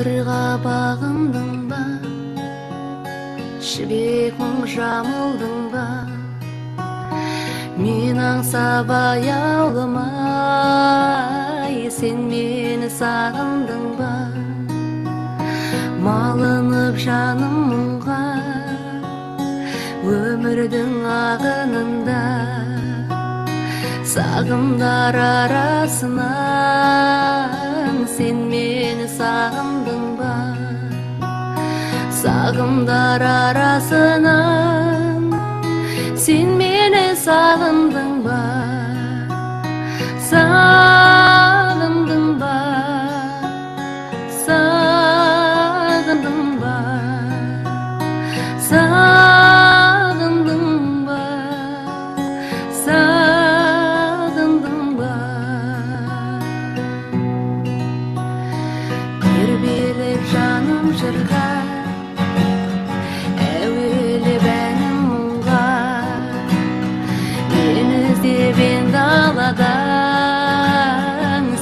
Сырға бағындың ба, жібек мұң жамылдың ба? Мен аңсап аяулымай, сен мені сағындың ба? Малынып жаным мұңға, өмірдің ағынында, сағымдар арасынан сен мені сағындың ба? Сағымдар арасынан сен мені сағындың ба? Сағындың ба? Сағындың ба? Сағындың ба? Сағындың ба? Тербеліп жаным жырға, әуелеп әнім мұңға. Мені іздеп енді аладан,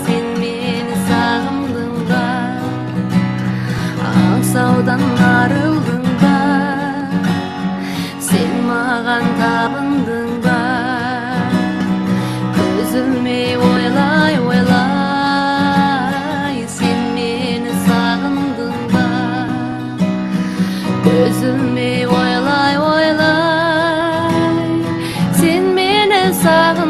сен мені сағындың ба? Аңсаудан арылдың ба? Сен маған табындың ба? Көзіме ойлай ойлай, сен мені сағындың ба? Көзіме ойлай ойлай, сен мені сағындың ба?